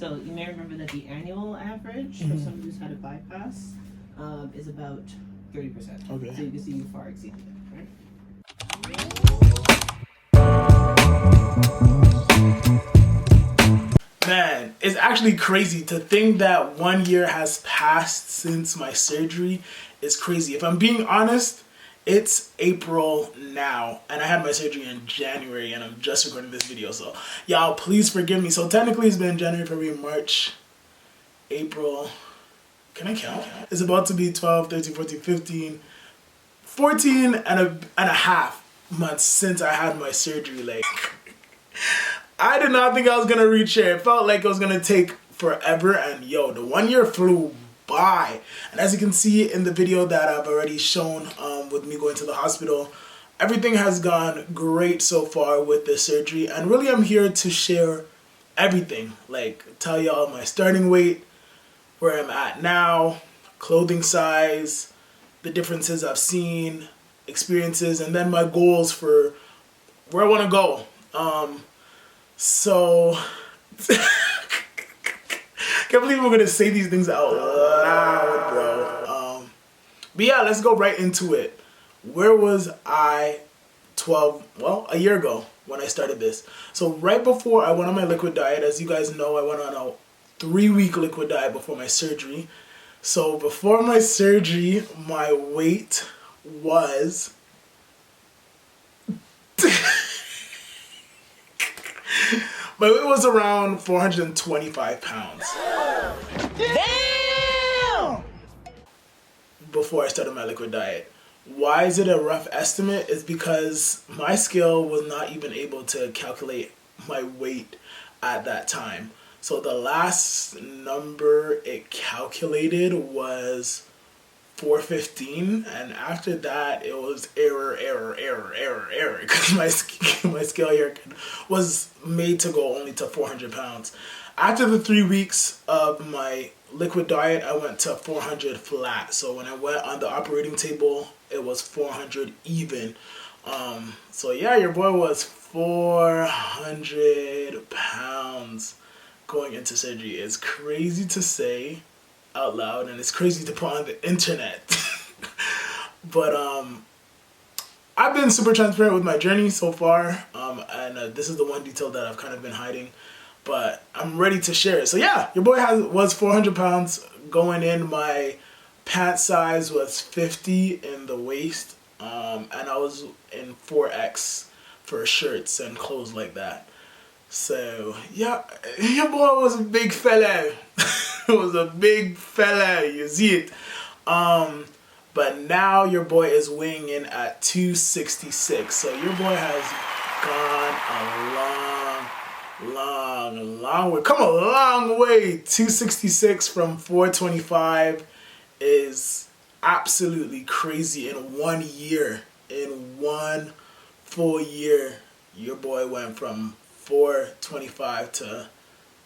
So you may remember that the annual average for someone who's had a bypass is about 30%. Okay. So you can see you far exceeded it, right? Man, it's actually crazy to think that 1 year has passed since my surgery. Is crazy. If I'm being honest, it's April now, and I had my surgery in January, and I'm just recording this video, so y'all please forgive me. So technically it's been January, February, March, April. Can I count? It's about to be 12, 13, 14, 15, 14 and a half months since I had my surgery. Like, I did not think I was gonna reach here. It felt like it was gonna take forever, and yo, the 1 year flew by. And as you can see in the video that I've already shown with me going to the hospital, everything has gone great so far with the surgery, and really I'm here to share everything. Like, tell y'all my starting weight, where I'm at now, clothing size, the differences I've seen, experiences, and then my goals for where I want to go. So can't believe we're gonna say these things out loud, bro. But yeah, let's go right into it. Where was I a year ago when I started this? So right before I went on my liquid diet, as you guys know, I went on a 3-week liquid diet before my surgery. So before my surgery, my weight was my weight was around 425 pounds. Damn! Before I started my liquid diet. Why is it a rough estimate? It's because my scale was not even able to calculate my weight at that time. So the last number it calculated was 415, and after that it was error, because my scale here was made to go only to 400 pounds. After the 3 weeks of my liquid diet, I went to 400 flat. So when I went on the operating table, it was 400 even. So yeah, your boy was 400 pounds going into surgery. It's crazy to say out loud, and it's crazy to put on the internet. But I've been super transparent with my journey so far, and this is the one detail that I've kind of been hiding, but I'm ready to share it. So yeah, your boy was 400 pounds going in. My pant size was 50 in the waist, and I was in 4X for shirts and clothes like that. So yeah, your boy was a big fella. It was a big fella, you see it. But now your boy is weighing in at 266. So your boy has gone a long way. Come a long way. 266 from 425 is absolutely crazy. In 1 year, in 1 full year, your boy went from 425 to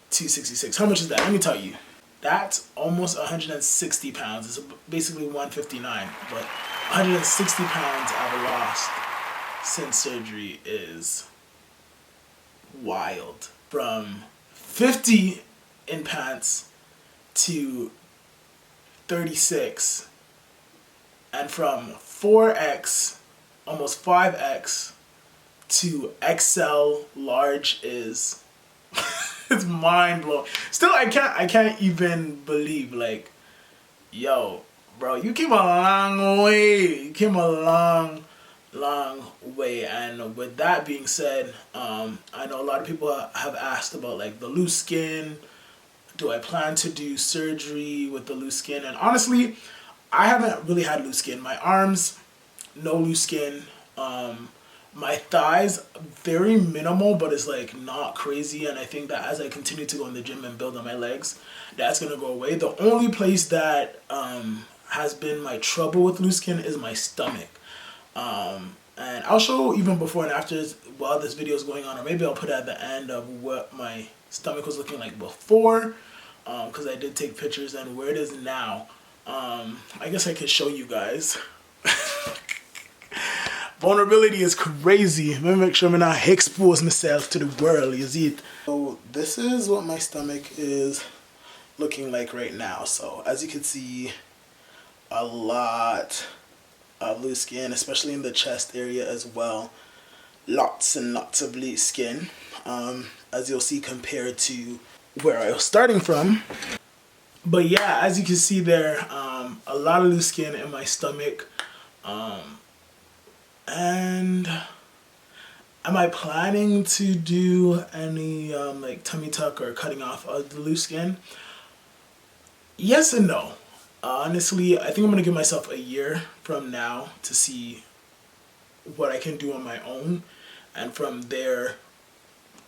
266. How much is that? Let me tell you. That's almost 160 pounds. It's basically 159, but 160 pounds I've lost since surgery is wild. From 50 in pants to 36, and from 4X, almost 5X, to XL large is it's mind blowing. Still, I can't even believe, like, yo, bro, you came a long way. You came a long way. And with that being said, I know a lot of people have asked about like the loose skin. Do I plan to do surgery with the loose skin? And honestly, I haven't really had loose skin. My arms, no loose skin. My thighs, very minimal, but it's like not crazy. And I think that as I continue to go in the gym and build on my legs, that's gonna go away. The only place that has been my trouble with loose skin is my stomach. And I'll show even before and after while this video is going on, or maybe I'll put it at the end of what my stomach was looking like before, because I did take pictures, and where it is now. I guess I could show you guys. Vulnerability is crazy. Let me make sure I'm not expose myself to the world, you see it. So this is what my stomach is looking like right now. So as you can see, a lot of loose skin, especially in the chest area as well. Lots and lots of loose skin, as you'll see compared to where I was starting from. But yeah, as you can see there, a lot of loose skin in my stomach. And am I planning to do any like tummy tuck or cutting off of the loose skin? Yes and no. Honestly, I think I'm gonna give myself a year from now to see what I can do on my own, and from there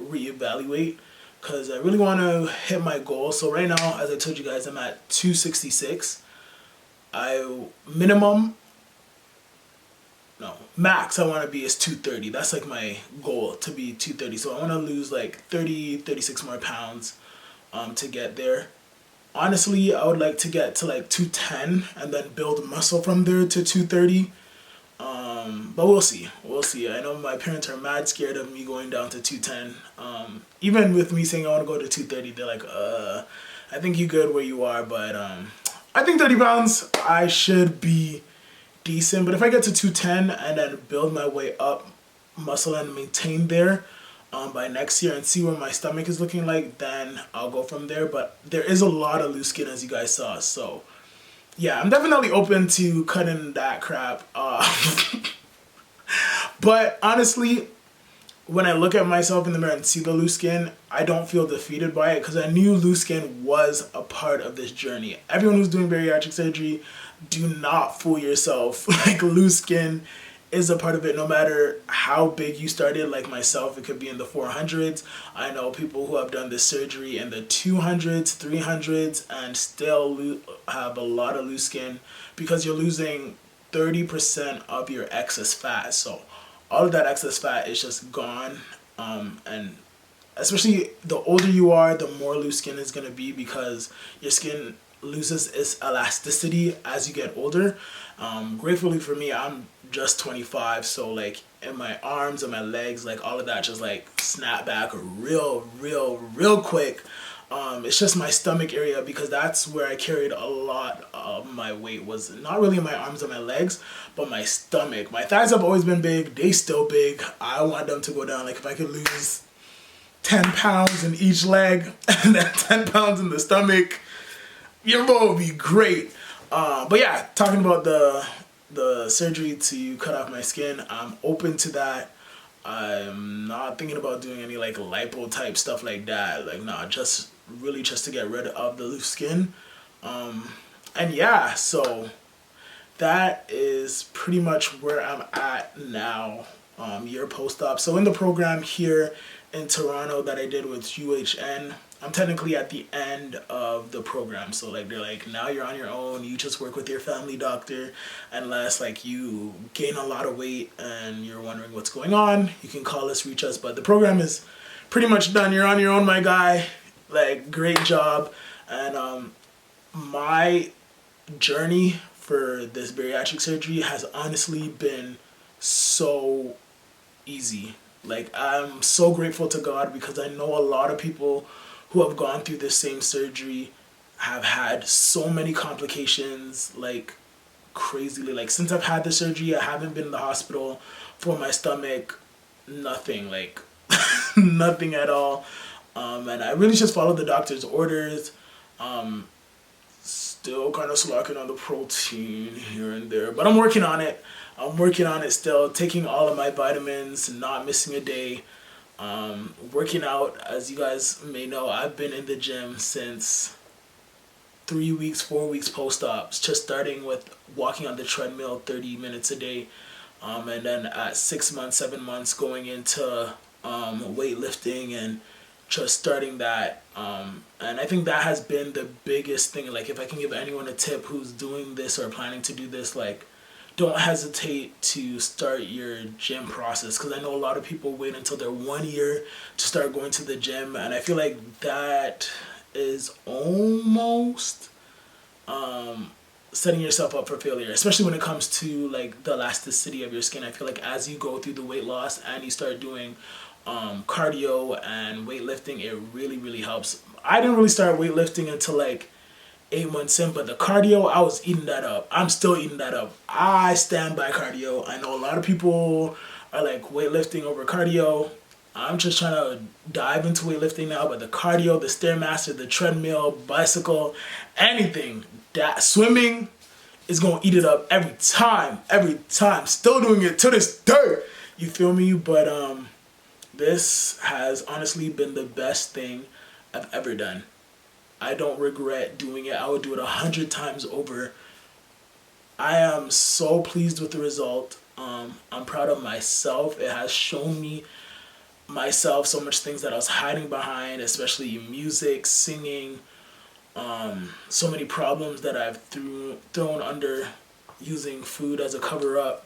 reevaluate, because I really want to hit my goal. So right now, as I told you guys, I'm at 266. Max I want to be is 230. That's like my goal, to be 230. So I want to lose like 36 more pounds to get there. Honestly, I would like to get to like 210 and then build muscle from there to 230. But we'll see. We'll see. I know my parents are mad scared of me going down to 210. Even with me saying I want to go to 230, they're like, I think you're good where you are. But I think 30 pounds, I should be decent. But if I get to 210 and then build my way up muscle and maintain there by next year and see where my stomach is looking like, then I'll go from there. But there is a lot of loose skin, as you guys saw. So yeah, I'm definitely open to cutting that crap off. But honestly, when I look at myself in the mirror and see the loose skin, I don't feel defeated by it, because I knew loose skin was a part of this journey. Everyone who's doing bariatric surgery, do not fool yourself. Like, loose skin is a part of it, no matter how big you started. Like myself, it could be in the 400s. I know people who have done this surgery in the 200s, 300s, and still have a lot of loose skin, because you're losing 30% of your excess fat. So all of that excess fat is just gone, and especially the older you are, the more loose skin is going to be, because your skin loses its elasticity as you get older. Gratefully for me, I'm just 25, so like in my arms and my legs, like all of that just like snap back real quick. It's just my stomach area, because that's where I carried a lot of my weight, was not really my arms and my legs, but my stomach. My thighs have always been big. They still big. I want them to go down. Like, if I could lose 10 pounds in each leg and then 10 pounds in the stomach, your boy would be great. But yeah, talking about the surgery to cut off my skin, I'm open to that. I'm not thinking about doing any like lipo type stuff like that. Like, nah, just really just to get rid of the loose skin. And yeah, so that is pretty much where I'm at now, year post-op. So in the program here in Toronto that I did with UHN, I'm technically at the end of the program. So like, they're like, now you're on your own. You just work with your family doctor, unless like you gain a lot of weight and you're wondering what's going on. You can call us, reach us. But the program is pretty much done. You're on your own, my guy. Like, great job. And my journey for this bariatric surgery has honestly been so easy. Like, I'm so grateful to God, because I know a lot of people who have gone through this same surgery have had so many complications, like crazily. Like, since I've had the surgery, I haven't been in the hospital for my stomach, nothing, like nothing at all. And I really just followed the doctor's orders. Still kind of slacking on the protein here and there, but I'm working on it. I'm working on it still, taking all of my vitamins, not missing a day. Working out, as you guys may know, I've been in the gym since 3 weeks, 4 weeks post-ops, just starting with walking on the treadmill 30 minutes a day. And then at 6 months, 7 months, going into weightlifting and just starting that. And I think that has been the biggest thing. Like, if I can give anyone a tip who's doing this or planning to do this, like, don't hesitate to start your gym process, because I know a lot of people wait until they're 1 year to start going to the gym, and I feel like that is almost setting yourself up for failure, especially when it comes to like the elasticity of your skin. I feel like as you go through the weight loss and you start doing cardio and weightlifting, it really helps. I didn't really start weightlifting until like 8 months in, but the cardio, I was eating that up. I'm still eating that up. I stand by cardio. I know a lot of people are like weightlifting over cardio. I'm just trying to dive into weightlifting now, but the cardio, the Stairmaster, the treadmill, bicycle, anything, that swimming is gonna eat it up every time. Still doing it to this day. You feel me? But this has honestly been the best thing I've ever done. I don't regret doing it. I would do it 100 times over. I am so pleased with the result. I'm proud of myself. It has shown me myself so much things that I was hiding behind, especially music, singing, so many problems that I've thrown under using food as a cover up.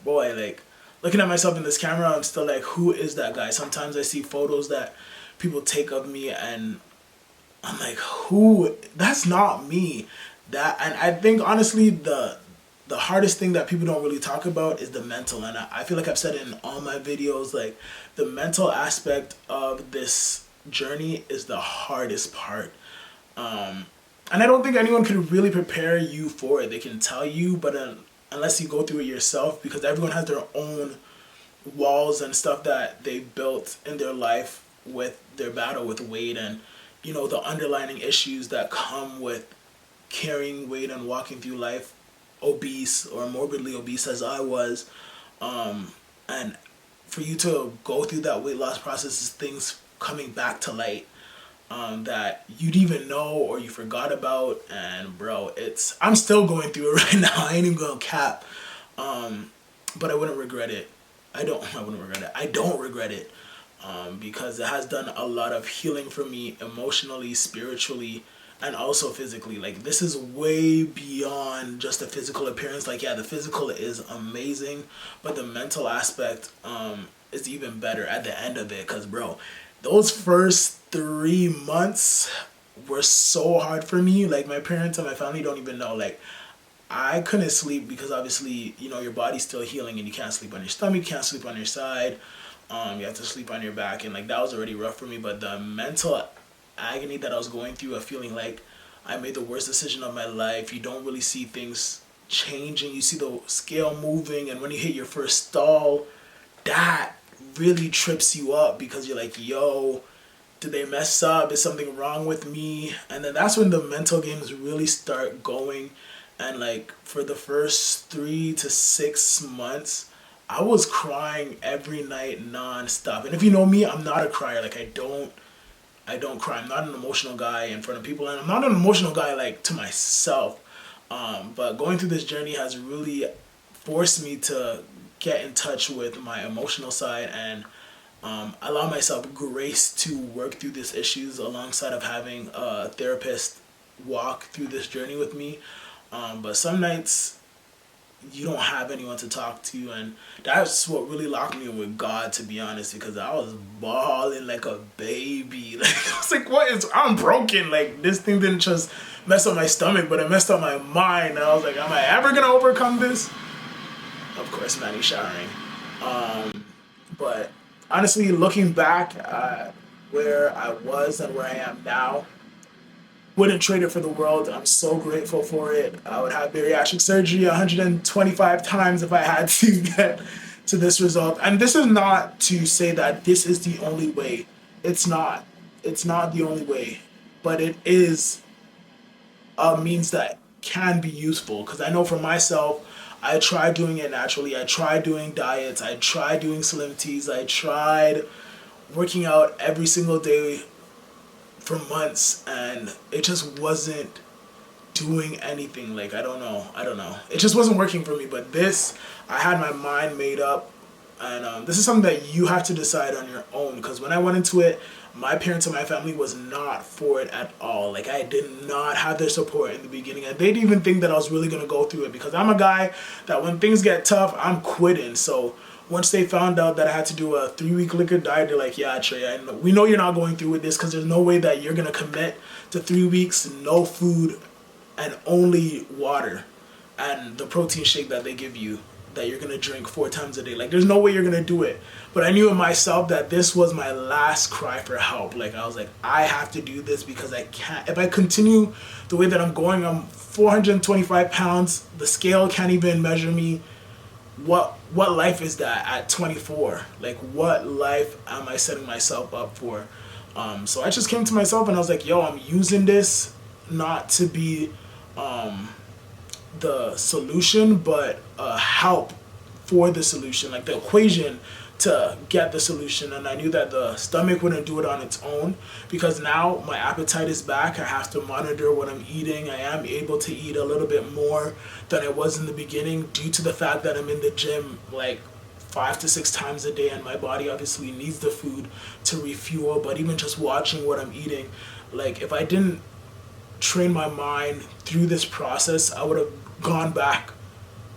Boy, like looking at myself in this camera, I'm still like, who is that guy? Sometimes I see photos that people take of me and I'm like, who? That's not me. And I think honestly the hardest thing that people don't really talk about is the mental, and I feel like I've said it in all my videos, like the mental aspect of this journey is the hardest part. And I don't think anyone can really prepare you for it. They can tell you, but unless you go through it yourself, because everyone has their own walls and stuff that they built in their life with their battle with weight and, you know, the underlying issues that come with carrying weight and walking through life obese or morbidly obese as I was. And for you to go through that weight loss process is things coming back to light that you'd even know or you forgot about. And bro, I'm still going through it right now. I ain't even gonna cap. But I wouldn't regret it. I don't regret it. Because it has done a lot of healing for me emotionally, spiritually, and also physically. Like, this is way beyond just the physical appearance. Like, yeah, the physical is amazing, but the mental aspect is even better at the end of it. Because, bro, those first 3 months were so hard for me. Like, my parents and my family don't even know. Like, I couldn't sleep because obviously, you know, your body's still healing and you can't sleep on your stomach, you can't sleep on your side. You have to sleep on your back, and like that was already rough for me. But the mental agony that I was going through of feeling like I made the worst decision of my life. You don't really see things changing. You see the scale moving, and when you hit your first stall, that really trips you up because you're like, yo, did they mess up? Is something wrong with me? And then that's when the mental games really start going. And like for the first 3 to 6 months, I was crying every night non-stop. And if you know me, I'm not a crier. Like I don't cry. I'm not an emotional guy in front of people, and I'm not an emotional guy like to myself. But going through this journey has really forced me to get in touch with my emotional side and allow myself grace to work through these issues alongside of having a therapist walk through this journey with me. But some nights you don't have anyone to talk to, and that's what really locked me in with God, to be honest, because I was bawling like a baby. Like I was like, I'm broken. Like this thing didn't just mess up my stomach, but it messed up my mind. And I was like, am I ever gonna overcome this? Of course, man, he's showering. But honestly, looking back at where I was and where I am now, wouldn't trade it for the world. I'm so grateful for it. I would have bariatric surgery 125 times if I had to get to this result. And this is not to say that this is the only way. It's not. It's not the only way. But it is a means that can be useful. Because I know for myself, I tried doing it naturally. I tried doing diets. I tried doing slim teas. I tried working out every single day for months, and it just wasn't doing anything. Like I don't know, it just wasn't working for me. But this, I had my mind made up, and this is something that you have to decide on your own, because when I went into it, my parents and my family was not for it at all. Like I did not have their support in the beginning, and they didn't even think that I was really gonna go through it, because I'm a guy that when things get tough, I'm quitting. So once they found out that I had to do a 3-week liquid diet, they're like, yeah, Trey, we know you're not going through with this, because there's no way that you're going to commit to 3 weeks, no food, and only water and the protein shake that they give you that you're going to drink 4 times a day. Like, there's no way you're going to do it. But I knew in myself that this was my last cry for help. Like, I was like, I have to do this, because I can't. If I continue the way that I'm going, I'm 425 pounds. The scale can't even measure me. What life is that at 24? Like, what life am I setting myself up for? So I just came to myself and I was like, yo, I'm using this not to be the solution, but help for the solution, like the equation to get the solution. And I knew that the stomach wouldn't do it on its own, because now my appetite is back. I have to monitor what I'm eating. I am able to eat a little bit more than I was in the beginning, due to the fact that I'm in the gym like 5 to 6 times a day, and my body obviously needs the food to refuel. But even just watching what I'm eating, like, if I didn't train my mind through this process, I would have gone back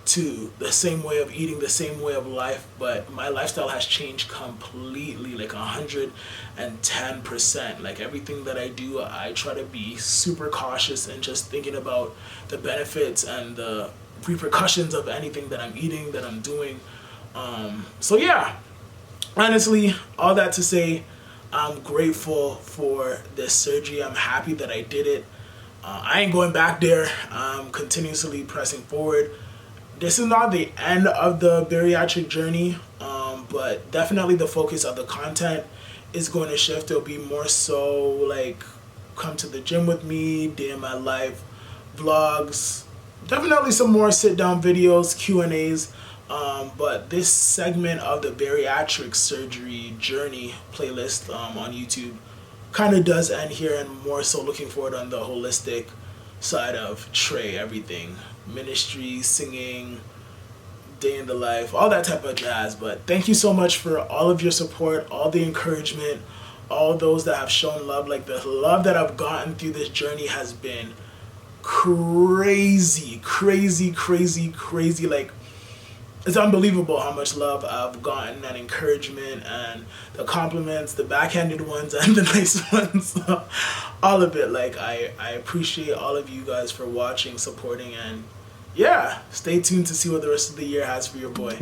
to the same way of eating, the same way of life. But my lifestyle has changed completely, like 110%. Like, everything that I do, I try to be super cautious and just thinking about the benefits and the repercussions of anything that I'm eating, that I'm doing. So yeah, honestly, all that to say, I'm grateful for this surgery. I'm happy that I did it. I ain't going back there. I'm continuously pressing forward. This is not the end of the bariatric journey, but definitely the focus of the content is going to shift. It'll be more so like, come to the gym with me, day in my life, vlogs, definitely some more sit-down videos, Q&As, but this segment of the bariatric surgery journey playlist on YouTube kind of does end here, and more so looking forward on the holistic side of Trey, everything, ministry, singing, day in the life, all that type of jazz. But thank you so much for all of your support, all the encouragement, all those that have shown love. Like, the love that I've gotten through this journey has been crazy. Like, it's unbelievable how much love I've gotten, and encouragement, and the compliments, the backhanded ones and the nice ones, all of it. Like, I appreciate all of you guys for watching, supporting, and yeah, stay tuned to see what the rest of the year has for your boy.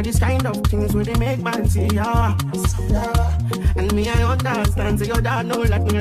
This kind of things where they make man see ya. And me, I understand, so your dad know like me.